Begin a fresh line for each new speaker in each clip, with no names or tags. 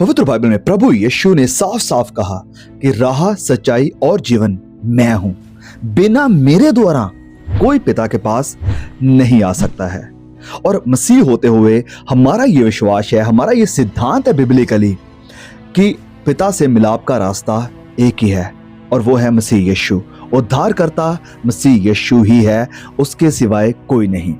पवित्र बाइबल में प्रभु यीशु ने साफ साफ कहा कि राह, सच्चाई और जीवन मैं हूं। बिना मेरे द्वारा कोई पिता के पास नहीं आ सकता है। और मसीह होते हुए हमारा ये विश्वास है, हमारा ये सिद्धांत है बिब्लिकली कि पिता से मिलाप का रास्ता एक ही है और वो है मसीह यीशु। उद्धारकर्ता मसीह यीशु ही है, उसके सिवाय कोई नहीं।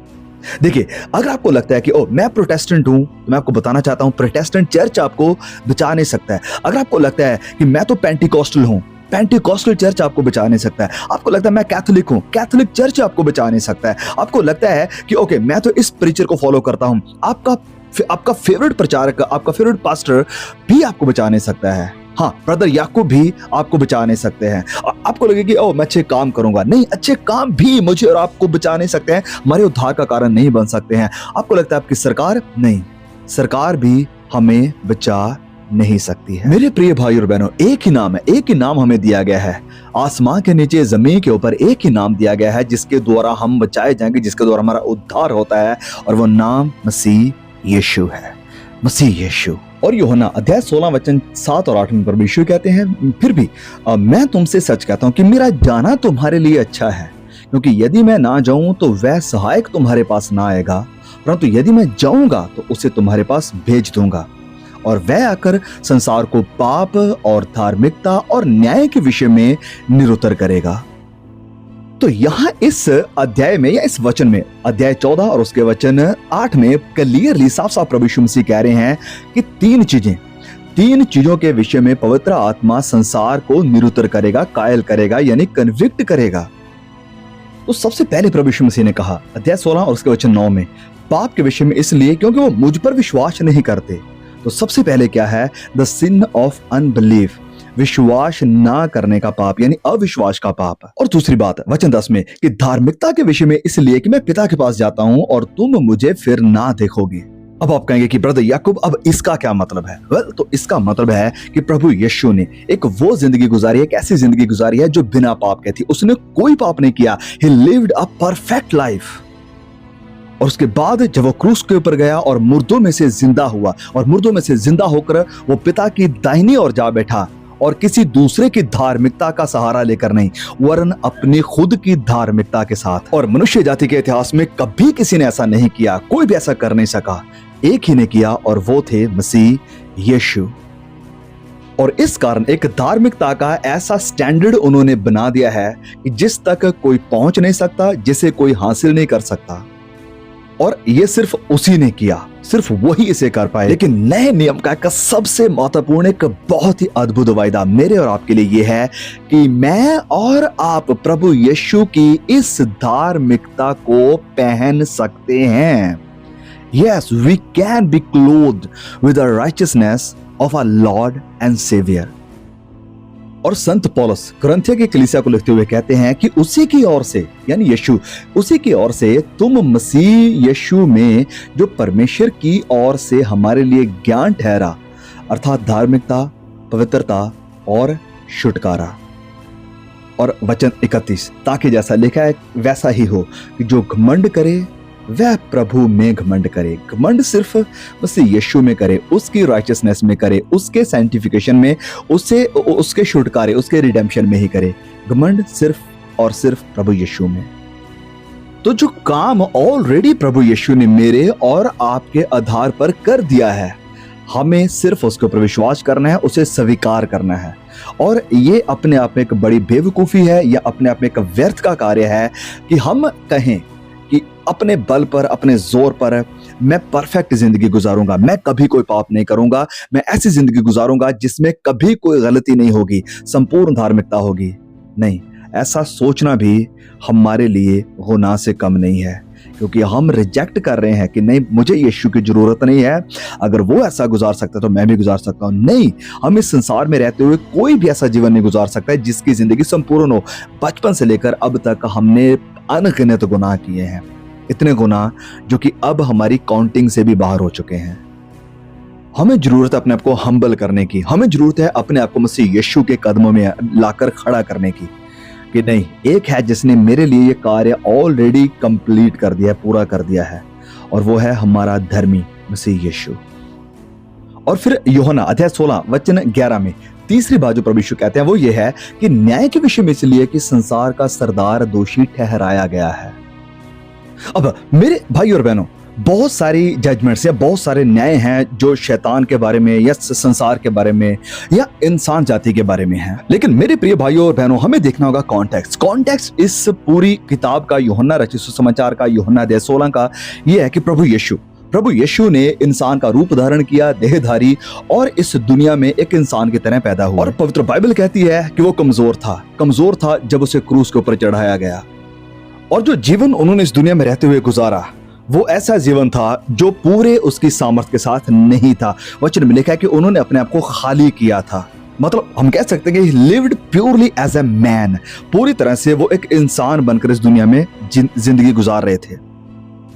देखिए, अगर आपको लगता है कि ओ मैं प्रोटेस्टेंट हूं, तो मैं आपको बताना चाहता हूं प्रोटेस्टेंट चर्च आपको बचा नहीं सकता है। अगर आपको लगता है कि मैं तो पेंटिकॉस्टल हूं, पेंटिकॉस्टल चर्च आपको बचा नहीं सकता है। आपको लगता है मैं कैथोलिक हूं, कैथोलिक चर्च आपको बचा नहीं सकता है। आपको लगता है कि ओके मैं तो इस प्रीचर को फॉलो करता हूं, आपका फेवरेट प्रचारक, आपका फेवरेट पास्टर भी आपको बचा नहीं सकता है। हाँ, ब्रदर याकूब भी आपको बचा नहीं सकते हैं। आपको लगे कि ओ मैं अच्छे काम करूंगा, नहीं, अच्छे काम भी मुझे और आपको बचा नहीं सकते हैं, हमारे उद्धार का कारण नहीं बन सकते हैं। आपको लगता है आपकी सरकार, नहीं, सरकार भी हमें बचा नहीं सकती है। मेरे प्रिय भाई और बहनों, एक ही नाम है, एक ही नाम हमें दिया गया है। आसमान के नीचे, जमीन के ऊपर एक ही नाम दिया गया है जिसके द्वारा हम बचाए जाएंगे, जिसके द्वारा हमारा उद्धार होता है, और वो नाम मसीह यीशु है। मसीह यीशु। और यूहन्ना अध्याय 16 वचन 7 और 8 में प्रभु यीशु कहते हैं, फिर भी मैं तुमसे सच कहता हूं कि मेरा जाना तुम्हारे लिए अच्छा है, क्योंकि यदि मैं ना जाऊं तो वह सहायक तुम्हारे पास ना आएगा, परंतु यदि मैं जाऊंगा तो उसे तुम्हारे पास भेज दूंगा, और वह आकर संसार को पाप और धार्मिकता और न्याय के विषय में निरुत्तर करेगा। तो यहां इस अध्याय में या इस वचन में, अध्याय 14 और उसके वचन 8 में क्लियरली साफ साफ प्रभु यीशु मसीह कह रहे हैं कि तीन चीजों के विषय में पवित्र आत्मा संसार को निरुत्तर करेगा, कायल करेगा, यानी कन्विक्ट करेगा। तो सबसे पहले प्रभु यीशु मसीह ने कहा अध्याय 16 और उसके वचन 9 में, पाप के विषय में इसलिए क्योंकि वो मुझ पर विश्वास नहीं करते। तो सबसे पहले क्या है? द सिन ऑफ अनबिलीफ, विश्वास ना करने का पाप, यानी अविश्वास का पाप। और दूसरी बात वचन 10 में कि धार्मिकता के विषय में इसलिए कि मैं पिता के पास जाता हूं और तुम मुझे फिर ना देखोगे। अब आप कहेंगे कि ब्रदर याकूब, अब इसका क्या मतलब है? तो इसका मतलब है कि प्रभु यीशु ने एक वो जिंदगी गुजारी है, एक ऐसी जिंदगी गुजारी है जो बिना पाप के थी। उसने कोई पाप नहीं किया। ही लिव्ड अ परफेक्ट लाइफ। और उसके बाद जब वो क्रूस के ऊपर गया और मुर्दों में से जिंदा हुआ, और मुर्दों में से जिंदा होकर वो पिता की दाहिनी ओर जा बैठा, और किसी दूसरे की धार्मिकता का सहारा लेकर नहीं, वरन अपनी खुद की धार्मिकता के साथ। और मनुष्य जाति के इतिहास में कभी किसी ने ऐसा नहीं किया, कोई भी ऐसा कर नहीं सका। एक ही ने किया और वो थे मसीह यीशु। और इस कारण एक धार्मिकता का ऐसा स्टैंडर्ड उन्होंने बना दिया है कि जिस तक कोई पहुंच नहीं सकता, जिसे कोई हासिल नहीं कर सकता। और ये सिर्फ उसी ने किया, सिर्फ वही इसे कर पाए। लेकिन नए नियम का एक सबसे महत्वपूर्ण, एक बहुत ही अद्भुत वायदा मेरे और आपके लिए ये है कि मैं और आप प्रभु यीशु की इस धार्मिकता को पहन सकते हैं। Yes, we can be clothed with the righteousness of our Lord and Savior. और संत पौलुस कुरिन्थियों की कलीसिया को लिखते हुए कहते हैं कि उसी की ओर से, यानी यीशु, उसी की ओर से तुम मसीह यीशु में जो परमेश्वर की ओर से हमारे लिए ज्ञान ठहरा, अर्थात धार्मिकता, पवित्रता और छुटकारा। और वचन 31, ताकि जैसा लिखा है वैसा ही हो कि जो घमंड करे वह प्रभु में घमंड करे। घमंड सिर्फ मसीह यीशु में करे, उसकी राइचियसनेस में करे, उसके सैंक्टिफिकेशन में, उसके छुटकारे, उसके रिडेम्पशन में ही करे। घमंड सिर्फ और सिर्फ प्रभु यीशु में। तो जो काम ऑलरेडी प्रभु यीशु ने मेरे और आपके आधार पर कर दिया है, हमें सिर्फ उसके ऊपर विश्वास करना है, उसे स्वीकार करना है। और ये अपने आप में एक बड़ी बेवकूफी है, या अपने आप में एक व्यर्थ का कार्य है कि हम कहें कि अपने बल पर, अपने जोर पर मैं परफेक्ट जिंदगी गुजारूंगा, मैं कभी कोई पाप नहीं करूंगा, मैं ऐसी जिंदगी गुजारूंगा जिसमें कभी कोई गलती नहीं होगी, संपूर्ण धार्मिकता होगी। नहीं, ऐसा सोचना भी हमारे लिए गुनाह से कम नहीं है, क्योंकि हम रिजेक्ट कर रहे हैं कि नहीं, मुझे यीशु की जरूरत नहीं है, अगर वो ऐसा गुजार सकता है तो मैं भी गुजार सकता हूं। नहीं, हम इस संसार में रहते हुए कोई भी ऐसा जीवन नहीं गुजार सकता है जिसकी जिंदगी संपूर्ण हो। बचपन से लेकर अब तक हमने अनगिनत गुनाह किए हैं, इतने गुनाह जो कि अब हमारी काउंटिंग से भी बाहर हो चुके हैं। हमें जरूरत है अपने आप को हम्बल करने की, हमें जरूरत है अपने आप को मसीह यीशु के कदमों में लाकर खड़ा करने की, कि नहीं, एक है जिसने मेरे लिए ये कार्य ऑलरेडी कंप्लीट कर दिया है, पूरा कर दिया है, और वो है हमारा धर्मी मसीह यीशु। और फिर यूहन्ना अध्याय 16 वचन 11 में तीसरी बात जो प्रभु यीशु कहते हैं वो ये है कि न्याय के विषय में इसलिए कि संसार का सरदार दोषी ठहराया गया है। अब मेरे भाई और बहनों, बहुत सारी जजमेंट्स या बहुत सारे न्याय हैं जो शैतान के बारे में या संसार के बारे में या इंसान जाति के बारे में है, लेकिन मेरे प्रिय भाइयों और बहनों, हमें देखना होगा कॉन्टेक्स्ट इस पूरी किताब का, यूहन्ना रचित सुसमाचार का, यूहन्ना अध्याय 16 का ये है कि प्रभु यीशु ने इंसान का रूप धारण किया, देहधारी, और इस दुनिया में एक इंसान की तरह पैदा हुआ। और पवित्र बाइबल कहती है कि वो कमजोर था जब उसे क्रूस के ऊपर चढ़ाया गया, और जो जीवन उन्होंने इस दुनिया में रहते हुए गुजारा वो ऐसा जीवन था जो पूरे उसकी सामर्थ्य के साथ नहीं था। वचन में लिखा है कि उन्होंने अपने आप को खाली किया था, मतलब हम कह सकते हैं कि lived purely as a man, पूरी तरह से वो एक इंसान बनकर इस दुनिया में जिंदगी गुजार रहे थे।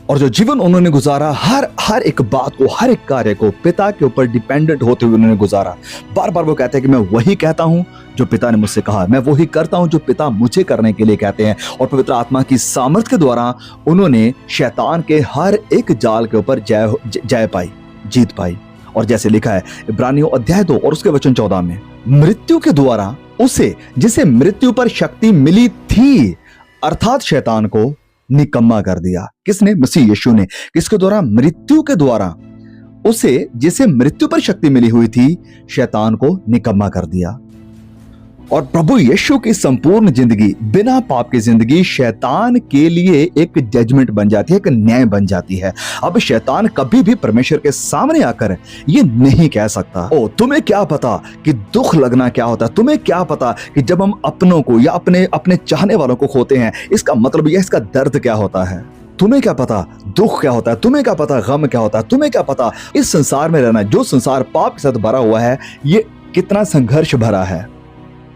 और जो जीवन उन्होंने गुजारा, हर एक बात को, हर एक कार्य को पिता के ऊपर डिपेंडेंट होते हुए उन्होंने गुजारा। बार बार वो कहते हैं कि मैं वही कहता हूं जो पिता ने मुझसे कहा, मैं वही करता हूं जो पिता मुझे करने के लिए कहते हैं। और पवित्र आत्मा की सामर्थ के द्वारा उन्होंने शैतान के हर एक जाल के ऊपर जीत पाई। और जैसे लिखा है इब्रानियों अध्याय 2 और उसके वचन 14 में, मृत्यु के द्वारा उसे जिसे मृत्यु पर शक्ति मिली थी, अर्थात शैतान को निकम्मा कर दिया। किसने? मसीह यीशु ने। किसके द्वारा? मृत्यु के द्वारा उसे जिसे मृत्यु पर शक्ति मिली हुई थी, शैतान को निकम्मा कर दिया। और प्रभु यीशु की संपूर्ण जिंदगी, बिना पाप की जिंदगी, शैतान के लिए एक जजमेंट बन जाती है, एक न्याय बन जाती है। अब शैतान कभी भी परमेश्वर के सामने आकर ये नहीं कह सकता, ओ तुम्हें क्या पता कि दुख लगना क्या होता है, तुम्हें क्या पता कि जब हम अपनों को या अपने चाहने वालों को खोते हैं, इसका मतलब यह, इसका दर्द क्या होता है, तुम्हें क्या पता दुख क्या होता है, तुम्हें क्या पता गम क्या होता है, तुम्हें क्या पता इस संसार में रहना, जो संसार पाप के साथ भरा हुआ है, ये कितना संघर्ष भरा है।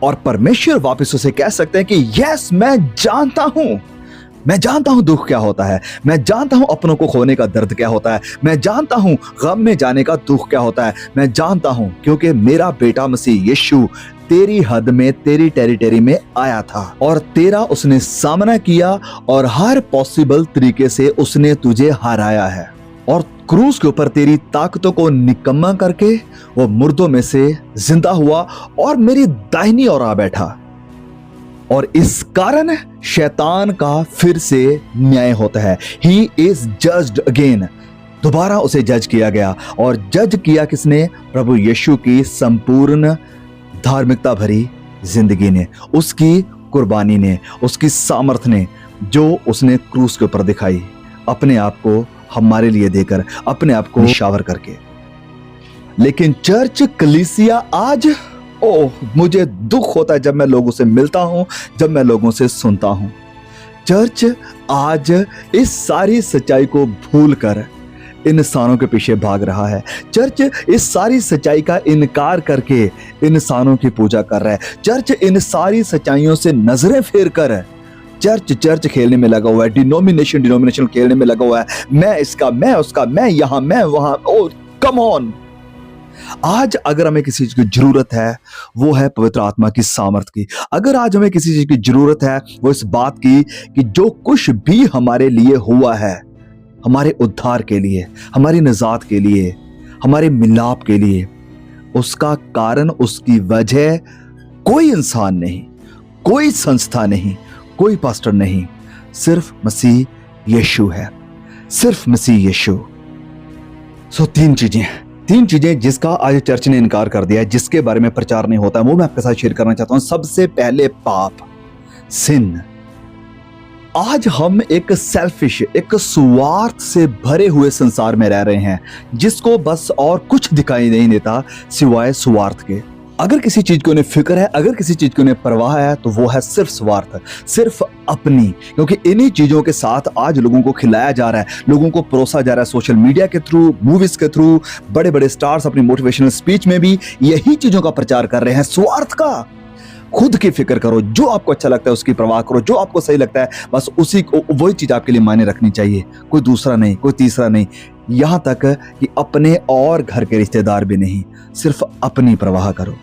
और परमेश्वर वापस उसे कह सकते हैं कि यस, मैं जानता हूं दुख क्या होता है, मैं जानता हूं अपनों को खोने का दर्द क्या होता है, मैं जानता हूं गम में जाने का दुख क्या होता है, मैं जानता हूं क्योंकि मेरा बेटा मसीह यीशु तेरी हद में, तेरी टेरिटरी में आया था और तेरा उसने सामना किया और हर पॉसिबल तरीके से उसने तुझे हराया है। और क्रूस के ऊपर तेरी ताकतों को निकम्मा करके वो मुर्दों में से जिंदा हुआ और मेरी दाहिनी ओर आ बैठा। और इस कारण शैतान का फिर से न्याय होता है। ही इज जज्ड अगेन, दोबारा उसे जज किया गया। और जज किया किसने? प्रभु यीशु की संपूर्ण धार्मिकता भरी जिंदगी ने, उसकी कुर्बानी ने, उसकी सामर्थ्य ने, जो उसने क्रूस के ऊपर दिखाई, अपने आप को हमारे लिए देकर, अपने आप को निशावर करके। लेकिन चर्च कलीसिया आज, मुझे दुख होता है जब मैं लोगों से मिलता हूं, जब मैं लोगों से सुनता हूं। चर्च आज इस सारी सच्चाई को भूलकर इंसानों के पीछे भाग रहा है। चर्च इस सारी सच्चाई का इनकार करके इंसानों की पूजा कर रहा है। चर्च इन सारी सच्चाइयों से नजरें फेर कर चर्च खेलने में लगा हुआ है, डिनोमिनेशन खेलने में लगा हुआ है। मैं इसका, मैं उसका, मैं यहां, मैं वहां। ओ कम ऑन। आज अगर हमें किसी चीज की जरूरत है वो है पवित्र आत्मा की सामर्थ की। अगर आज हमें किसी चीज की जरूरत है वो इस बात की कि जो कुछ भी हमारे लिए हुआ है, हमारे उद्धार के लिए, हमारी निजात के लिए, हमारे मिलाप के लिए, उसका कारण, उसकी वजह कोई इंसान नहीं, कोई संस्था नहीं, कोई पास्टर नहीं, सिर्फ मसीह यीशु है, सिर्फ मसीह यीशु। सो तीन चीजें जिसका आज चर्च ने इनकार कर दिया है, जिसके बारे में प्रचार नहीं होता, वो मैं आपके साथ शेयर करना चाहता हूं। सबसे पहले पाप, सिन। आज हम एक सेल्फिश, एक स्वार्थ से भरे हुए संसार में रह रहे हैं, जिसको बस और कुछ दिखाई नहीं देता सिवाय स्वार्थ के। अगर किसी चीज को उन्हें फिक्र है, अगर किसी चीज को उन्हें परवाह है, तो वो है सिर्फ स्वार्थ, सिर्फ अपनी। क्योंकि इन्हीं चीजों के साथ आज लोगों को खिलाया जा रहा है, लोगों को परोसा जा रहा है, सोशल मीडिया के थ्रू, मूवीज के थ्रू। बड़े बड़े स्टार्स अपनी मोटिवेशनल स्पीच में भी यही चीजों का प्रचार कर रहे हैं, स्वार्थ का। खुद की फिक्र करो, जो आपको अच्छा लगता है उसकी परवाह करो, जो आपको सही लगता है बस उसी को, वही चीज आपके लिए मायने रखनी चाहिए, कोई दूसरा नहीं, कोई तीसरा नहीं। यहां तक कि अपने और घर के रिश्तेदार भी नहीं, सिर्फ अपनी परवाह करो।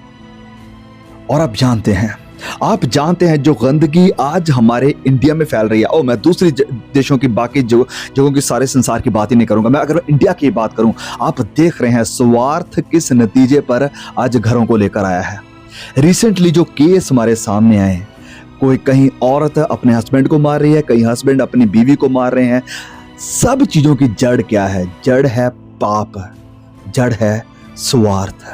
और आप जानते हैं आप जानते हैं जो गंदगी आज हमारे इंडिया में फैल रही है, और मैं दूसरी देशों की बाकी जगहों की, सारे संसार की बात ही नहीं करूंगा, मैं अगर इंडिया की बात करूं, आप देख रहे हैं स्वार्थ किस नतीजे पर आज घरों को लेकर आया है। रिसेंटली जो केस हमारे सामने आए, कोई कहीं औरत अपने हस्बैंड को मार रही है, कहीं हस्बैंड अपनी बीवी को मार रहे हैं। सब चीजों की जड़ क्या है? जड़ है पाप, जड़ है स्वार्थ।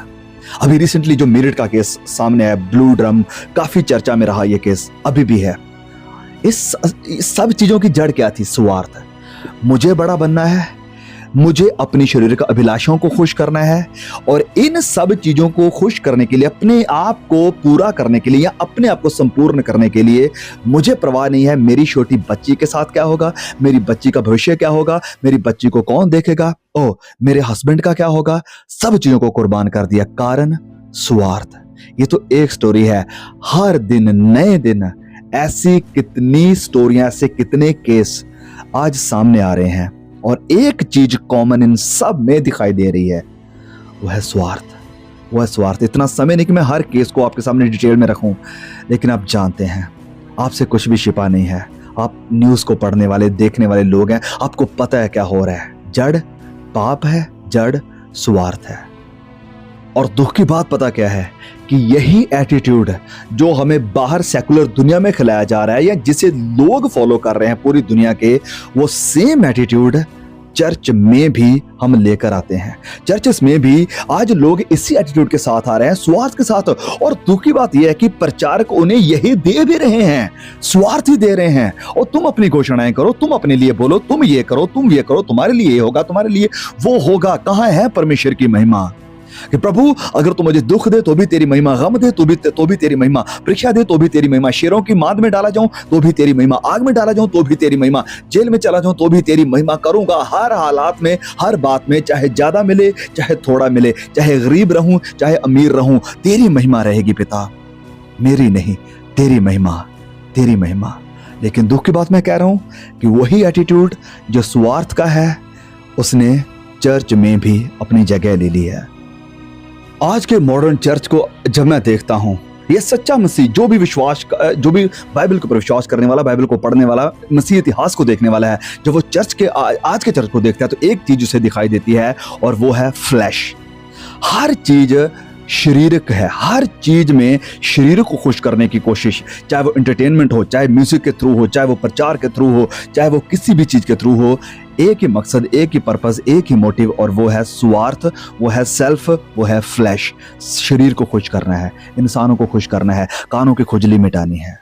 अभी रिसेंटली जो मेरठ का केस सामने है, ब्लू ड्रम, काफी चर्चा में रहा ये केस, अभी भी है। इस सब चीजों की जड़ क्या थी? स्वार्थ। मुझे बड़ा बनना है, मुझे अपनी शरीर का अभिलाषाओं को खुश करना है, और इन सब चीजों को खुश करने के लिए, अपने आप को पूरा करने के लिए या अपने आप को संपूर्ण करने के लिए मुझे परवाह नहीं है मेरी छोटी बच्ची के साथ क्या होगा, मेरी बच्ची का भविष्य क्या होगा, मेरी बच्ची को कौन देखेगा, ओ मेरे हस्बैंड का क्या होगा। सब चीजों को कुर्बान कर दिया, कारण स्वार्थ। ये तो एक स्टोरी है, हर दिन नए दिन ऐसी कितनी स्टोरियां, ऐसे कितने केस आज सामने आ रहे हैं, और एक चीज कॉमन इन सब में दिखाई दे रही है, वह है स्वार्थ। वह स्वार्थ। इतना समय नहीं कि मैं हर केस को आपके सामने डिटेल में रखूं, लेकिन आप जानते हैं आपसे कुछ भी छिपा नहीं है। आप न्यूज को पढ़ने वाले, देखने वाले लोग हैं, आपको पता है क्या हो रहा है। जड़ पाप है, जड़ स्वार्थ है। और दुख की बात पता क्या है कि यही एटीट्यूड जो हमें बाहर सेकुलर दुनिया में खिलाया जा रहा है, या जिसे लोग फॉलो कर रहे हैं पूरी दुनिया के, वो सेम एटीट्यूड चर्च में भी हम लेकर आते हैं। चर्चेस में भी आज लोग इसी एटीट्यूड के साथ आ रहे हैं, स्वार्थ के साथ। और दुख की बात यह है कि प्रचारक उन्हें यही दे भी रहे हैं, स्वार्थ ही दे रहे हैं। और तुम अपनी घोषणाएं करो, तुम अपने लिए बोलो, तुम ये करो, तुम ये करो, तुम्हारे लिए ये होगा, तुम्हारे लिए वो होगा। कहां है परमेश्वर की महिमा कि प्रभु अगर तू मुझे दुख दे तो भी तेरी महिमा, गम दे तो भी तेरी महिमा, परीक्षा दे तो भी तेरी महिमा, शेरों की माद में डाला जाऊं तो भी तेरी महिमा, आग में डाला जाऊं तो भी तेरी महिमा, जेल में चला जाऊं तो भी तेरी महिमा करूंगा। हर हालात में, हर बात में, चाहे ज्यादा मिले चाहे थोड़ा मिले, चाहे गरीब रहूं चाहे अमीर रहूं, तेरी महिमा रहेगी पिता, मेरी नहीं, तेरी महिमा, तेरी महिमा। लेकिन दुख की बात मैं कह रहा हूं कि वही एटीट्यूड जो स्वार्थ का है, उसने चर्च में भी अपनी जगह ले ली है। आज के मॉडर्न चर्च को जब मैं देखता हूं, ये सच्चा मसीह जो भी बाइबल के ऊपर विश्वास करने वाला, बाइबल को पढ़ने वाला, मसीह इतिहास को देखने वाला है, जब वो चर्च के आज के चर्च को देखता है तो एक चीज उसे दिखाई देती है, और वो है फ्लैश। हर चीज शरीरक है, हर चीज में शरीर को खुश करने की कोशिश, चाहे वो एंटरटेनमेंट हो, चाहे म्यूजिक के थ्रू हो, चाहे वो प्रचार के थ्रू हो, चाहे वो किसी भी चीज के थ्रू हो, एक ही मकसद, एक ही पर्पस, एक ही मोटिव, और वो है स्वार्थ, वो है सेल्फ, वो है फ्लैश। शरीर को खुश करना है, इंसानों को खुश करना है, कानों की खुजली मिटानी है।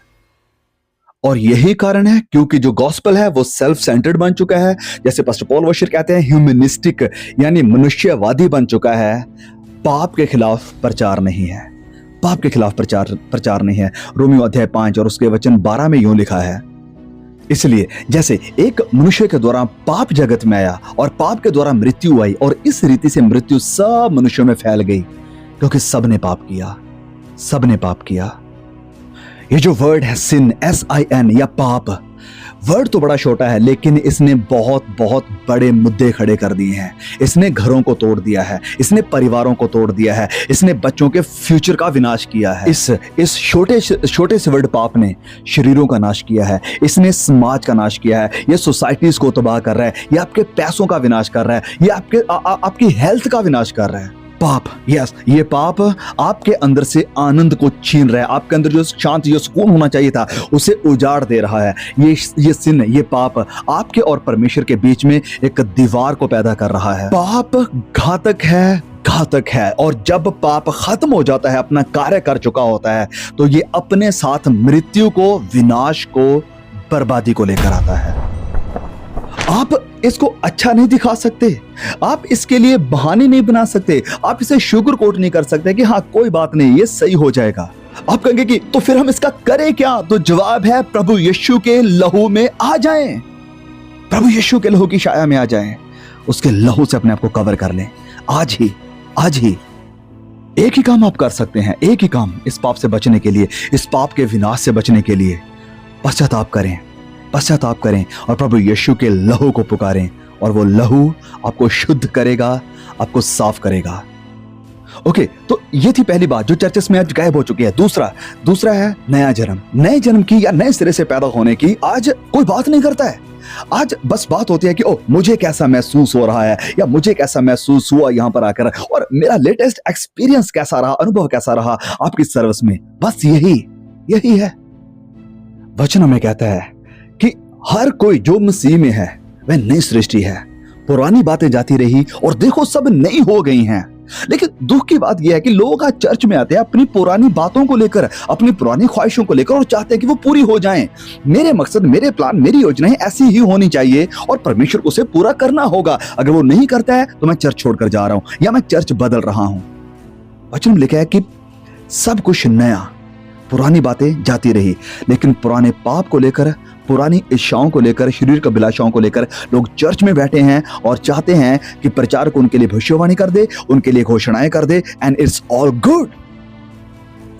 और यही कारण है क्योंकि जो गॉस्पेल है वो सेल्फ सेंटर्ड बन चुका है, जैसे पास्टर पॉल वॉशर कहते हैं, ह्यूमनिस्टिक यानी मनुष्यवादी बन चुका है। पाप के खिलाफ प्रचार नहीं है, पाप के खिलाफ प्रचार नहीं है। रोमियो अध्याय 5 और उसके वचन 12 में यूं लिखा है, इसलिए जैसे एक मनुष्य के द्वारा पाप जगत में आया और पाप के द्वारा मृत्यु आई, और इस रीति से मृत्यु सब मनुष्यों में फैल गई क्योंकि सबने पाप किया, सबने पाप किया। ये जो वर्ड है सिन, SIN या पाप, वर्ड तो बड़ा छोटा है, लेकिन इसने बहुत बहुत बड़े मुद्दे खड़े कर दिए हैं। इसने घरों को तोड़ दिया है, इसने परिवारों को तोड़ दिया है, इसने बच्चों के फ्यूचर का विनाश किया है। इस छोटे से वर्ड पाप ने शरीरों का नाश किया है, इसने समाज का नाश किया है, ये सोसाइटीज को तबाह कर रहा है, ये आपके पैसों का विनाश कर रहा है, ये आपकी हेल्थ का विनाश कर रहा है। पाप, यस, ये पाप आपके अंदर से आनंद को छीन रहा है, आपके अंदर जो शांति, जो सुकून होना चाहिए था, उसे उजाड़ दे रहा है। ये सिन, ये पाप आपके और परमेश्वर के बीच में एक दीवार को पैदा कर रहा है। पाप घातक है, और जब पाप खत्म हो जाता है, अपना कार्य कर चुका होता है, तो ये अपने साथ मृत्यु को, विनाश को, बर्बादी को लेकर आता है। आप इसको अच्छा नहीं दिखा सकते, आप इसके लिए बहाने नहीं बना सकते, आप इसे शुगर कोट नहीं कर सकते कि हाँ कोई बात नहीं, ये सही हो जाएगा। आप कहेंगे कि तो फिर हम इसका करें क्या? तो जवाब है प्रभु यीशु के लहू में आ जाएं, प्रभु यीशु के लहू की छाया में आ जाएं, उसके लहू से अपने आप को कवर कर लें। आज ही एक ही काम आप कर सकते हैं, एक ही काम इस पाप से बचने के लिए, इस पाप के विनाश से बचने के लिए। पश्चाताप करें और प्रभु यीशु के लहू को पुकारें, और वो लहू आपको शुद्ध करेगा, आपको साफ करेगा। ओके, तो ये थी पहली बात जो चर्चेस में आज गायब हो चुकी है। दूसरा है नया जन्म। नए जन्म की या नए सिरे से पैदा होने की आज कोई बात नहीं करता है। आज बस बात होती है कि ओ मुझे कैसा महसूस हो रहा है या मुझे कैसा महसूस हुआ यहां पर आकर, और मेरा लेटेस्ट एक्सपीरियंस कैसा रहा, अनुभव कैसा रहा आपकी सर्विस में। बस यही है। वचन हमें कहता है कि हर कोई जो मसीह में है वह नई सृष्टि है। पुरानी बातें जाती रही और देखो सब नई हो गई हैं। लेकिन दुख की बात यह है कि लोग आज चर्च में आते हैं अपनी पुरानी बातों को लेकर, अपनी पुरानी ख्वाहिशों को लेकर, और चाहते हैं कि वो पूरी हो जाएं। मेरे मकसद, मेरे प्लान, मेरी योजनाएं ऐसी ही होनी चाहिए और परमेश्वर को उसे पूरा करना होगा। अगर वो नहीं करता है तो मैं चर्च छोड़कर जा रहा हूं या मैं चर्च बदल रहा हूं। वचन में लिखा है कि सब कुछ नया, पुरानी बातें जाती रही, लेकिन पुराने पाप को लेकर, पुरानी इच्छाओं को लेकर, शरीर की अभिलाषाओं को लेकर लोग चर्च में बैठे हैं और चाहते हैं कि प्रचारक उनके लिए भविष्यवाणी कर दे, उनके लिए घोषणाएं कर दे, एंड इट्स ऑल गुड।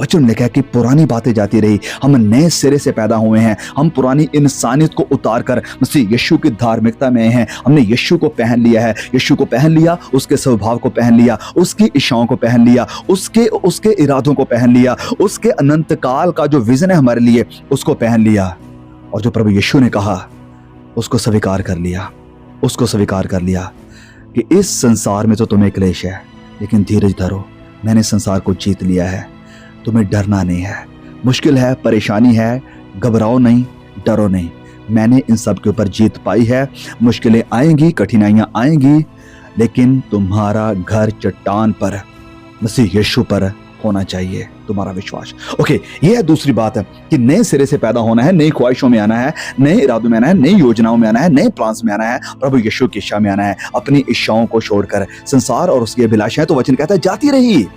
वचन लिखा है कि पुरानी बातें जाती रही, हम नए सिरे से पैदा हुए हैं। हम पुरानी इंसानियत को उतार कर मसीह यीशु की धार्मिकता में हैं। हमने यीशु को पहन लिया है। यीशु को पहन लिया, उसके स्वभाव को पहन लिया, उसकी इच्छाओं को पहन लिया, उसके इरादों को पहन लिया, उसके अनंत काल का जो विजन है हमारे लिए उसको पहन लिया, और जो प्रभु यीशु ने कहा उसको स्वीकार कर लिया। उसको स्वीकार कर लिया कि इस संसार में तो तुम्हें क्लेश है, लेकिन धीरज धरो, मैंने संसार को जीत लिया है। तुम्हें डरना नहीं है। मुश्किल है, परेशानी है, घबराओ नहीं, डरो नहीं, मैंने इन सब के ऊपर जीत पाई है। मुश्किलें आएंगी, कठिनाइयां आएंगी, लेकिन तुम्हारा घर चट्टान पर, मसीह यीशु पर होना चाहिए तुम्हारा विश्वास। ओके, यह है दूसरी बात है कि नए सिरे से पैदा होना है, नई ख्वाहिशों में आना है, नए इरादों में आना है, नई योजनाओं में आना है, नए प्लान्स में आना है, प्रभु यीशु की इच्छा में आना है, अपनी इच्छाओं को छोड़कर। संसार और उसकी अभिलाषाएं तो वचन कहता है जाती रही,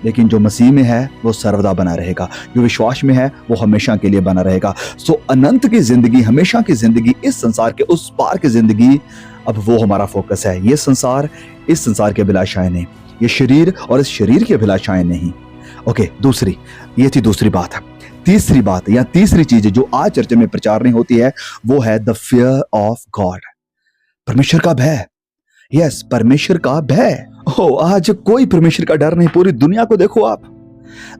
लेकिन जो मसीह में है वो सर्वदा बना रहेगा, जो विश्वास में है वो हमेशा के लिए बना रहेगा। सो अनंत की जिंदगी, हमेशा की जिंदगी, इस संसार के उस पार की जिंदगी, अब वो हमारा फोकस है। ये संसार, इस संसार की अभिलाषाएं नहीं, ये शरीर और इस शरीर की अभिलाषाएं नहीं। ओके, ये थी दूसरी बात। तीसरी बात या तीसरी चीज जो आज चर्च में प्रचार नहीं होती है वो है द फियर ऑफ गॉड, परमेश्वर का भय। यस, परमेश्वर का भय। आज कोई परमेश्वर का डर नहीं। पूरी दुनिया को देखो आप,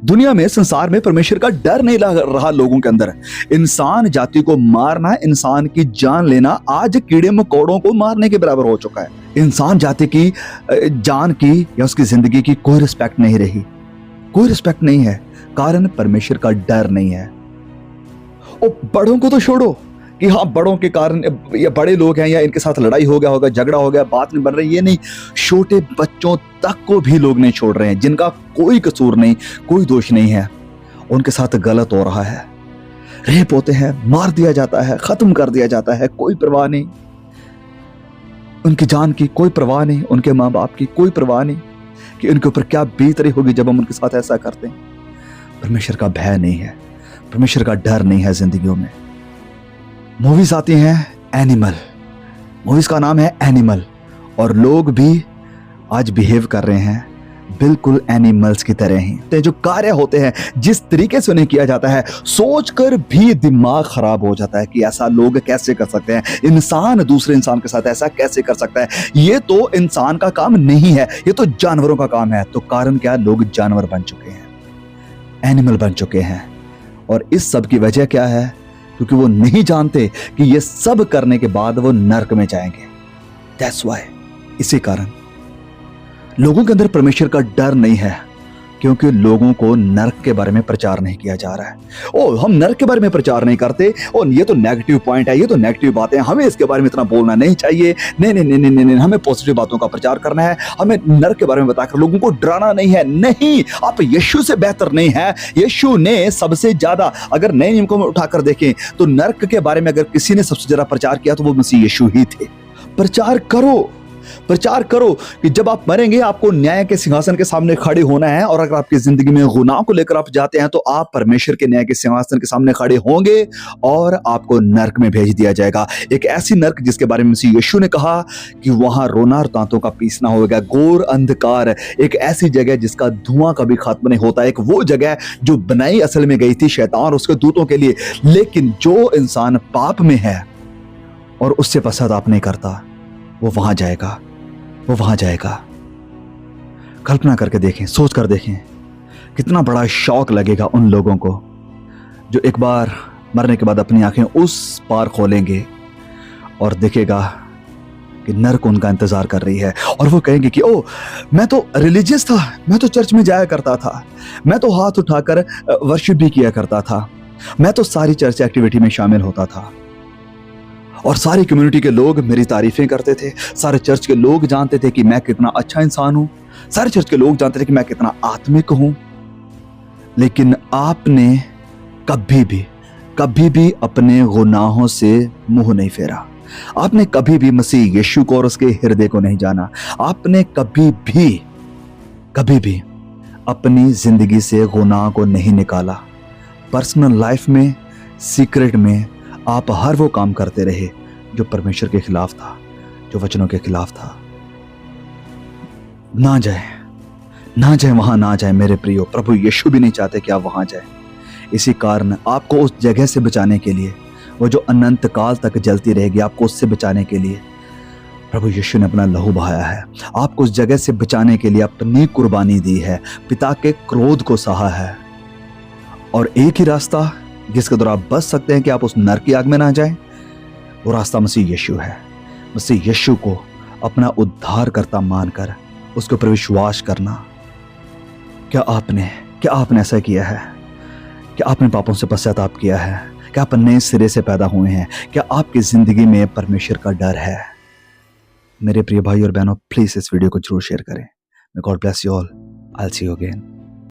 दुनिया में, संसार में परमेश्वर का डर नहीं लग रहा लोगों के अंदर। इंसान जाति को मारना, इंसान की जान लेना आज कीड़े मकोड़ों को मारने के बराबर हो चुका है। इंसान जाति की जान की या उसकी जिंदगी की कोई रिस्पेक्ट नहीं रही, कोई रिस्पेक्ट नहीं है, कारण परमेश्वर का डर नहीं है। और बड़ों को तो छोड़ो कि हाँ बड़ों के कारण या बड़े लोग हैं या इनके साथ लड़ाई हो गया होगा, झगड़ा हो गया, बात नहीं बन रही, ये नहीं, छोटे बच्चों तक को भी लोग नहीं छोड़ रहे हैं, जिनका कोई कसूर नहीं, कोई दोष नहीं है, उनके साथ गलत हो रहा है, रेप होते हैं, मार दिया जाता है, खत्म कर दिया जाता है, कोई परवाह नहीं, उनकी जान की कोई परवाह नहीं, उनके माँ बाप की कोई परवाह नहीं कि उनके ऊपर क्या बीत रही होगी जब हम उनके साथ ऐसा करते हैं। परमेश्वर का भय नहीं है, परमेश्वर का डर नहीं है जिंदगियों में। मूवीज आती हैं एनिमल, मूवीज का नाम है एनिमल, और लोग भी आज बिहेव कर रहे हैं बिल्कुल एनिमल्स की तरह ही। जो कार्य होते हैं, जिस तरीके से उन्हें किया जाता है, सोचकर भी दिमाग खराब हो जाता है कि ऐसा लोग कैसे कर सकते हैं, इंसान दूसरे इंसान के साथ ऐसा कैसे कर सकता है, ये तो इंसान का काम नहीं है, ये तो जानवरों का काम है। तो कारण क्या? लोग जानवर बन चुके हैं, एनिमल बन चुके हैं। और इस सब की वजह क्या है? क्योंकि वो नहीं जानते कि ये सब करने के बाद वो नरक में जाएंगे। दैट्स व्हाई, इसी कारण लोगों के अंदर परमेश्वर का डर नहीं है, क्योंकि लोगों को नरक के बारे में प्रचार नहीं किया जा रहा है। ओ, हम नरक के बारे में प्रचार नहीं करते, और ये तो नेगेटिव पॉइंट है, ये तो नेगेटिव बातें हैं, हमें इसके बारे में इतना बोलना नहीं चाहिए। नहीं नहीं नहीं नहीं नहीं, हमें पॉजिटिव बातों का प्रचार करना है, हमें नरक के बारे में बताकर लोगों को डराना नहीं है। नहीं, आप यीशु से बेहतर नहीं है। यीशु ने सबसे ज्यादा, अगर नए नियम को उठाकर देखें तो नरक के बारे में अगर किसी ने सबसे ज्यादा प्रचार किया तो वो मसीह यीशु ही थे। प्रचार करो, प्रचार करो कि जब आप मरेंगे आपको न्याय के सिंहासन के सामने खड़े होना है, और अगर आपकी जिंदगी में गुनाह को लेकर आप जाते हैं तो आप परमेश्वर के न्याय के सिंहासन के सामने खड़े होंगे और आपको नरक में भेज दिया जाएगा। एक ऐसी नरक जिसके बारे में मसीह यीशु ने कहा कि वहां रोना और दांतों का पीसना होगा, घोर अंधकार, एक ऐसी जगह जिसका धुआं कभी खत्म नहीं होता, एक वो जगह जो बनाई असल में गई थी शैतान और उसके दूतों के लिए। लेकिन जो इंसान पाप में है और उससे पश्चाताप नहीं करता, वो वहां जाएगा, वो वहां जाएगा। कल्पना करके देखें, सोच कर देखें, कितना बड़ा शौक लगेगा उन लोगों को जो एक बार मरने के बाद अपनी आंखें उस पार खोलेंगे और दिखेगा कि नर्क उनका इंतजार कर रही है। और वो कहेंगे कि ओ, मैं तो रिलीजियस था, मैं तो चर्च में जाया करता था, मैं तो हाथ उठाकर वर्शिप भी किया करता था, मैं तो सारी चर्च एक्टिविटी में शामिल होता था और सारी कम्युनिटी के लोग मेरी तारीफें करते थे, सारे चर्च के लोग जानते थे कि मैं कितना अच्छा इंसान हूं, सारे चर्च के लोग जानते थे कि मैं कितना आत्मिक हूं। लेकिन आपने कभी भी अपने गुनाहों से मुंह नहीं फेरा। आपने कभी भी मसीह यीशु को और उसके हृदय को नहीं जाना। आपने कभी भी अपनी जिंदगी से गुनाह को नहीं निकाला। पर्सनल लाइफ में, सीक्रेट में आप हर वो काम करते रहे जो परमेश्वर के खिलाफ था, जो वचनों के खिलाफ था। ना जाए वहां ना जाए मेरे प्रियो। प्रभु यीशु भी नहीं चाहते कि आप वहां जाए। इसी कारण आपको उस जगह से बचाने के लिए, वो जो अनंत काल तक जलती रहेगी, आपको उससे बचाने के लिए प्रभु यीशु ने अपना लहू बहाया है। आपको उस जगह से बचाने के लिए अपनी कुर्बानी दी है, पिता के क्रोध को सहा है। और एक ही रास्ता जिसके द्वारा आप बच सकते हैं कि आप उस नरक की आग में ना जाएं, वो रास्ता मसीह यीशु है। मसीह यीशु को अपना उद्धारकर्ता मानकर उसके ऊपर विश्वास करना। क्या आपने ऐसा किया है? क्या आपने पापों से पश्चाताप किया है? क्या आप नए सिरे से पैदा हुए हैं? क्या आपकी जिंदगी में परमेश्वर का डर है? मेरे प्रिय भाई और बहनों, प्लीज इस वीडियो को जरूर शेयर करें। God bless you all. I will see you again.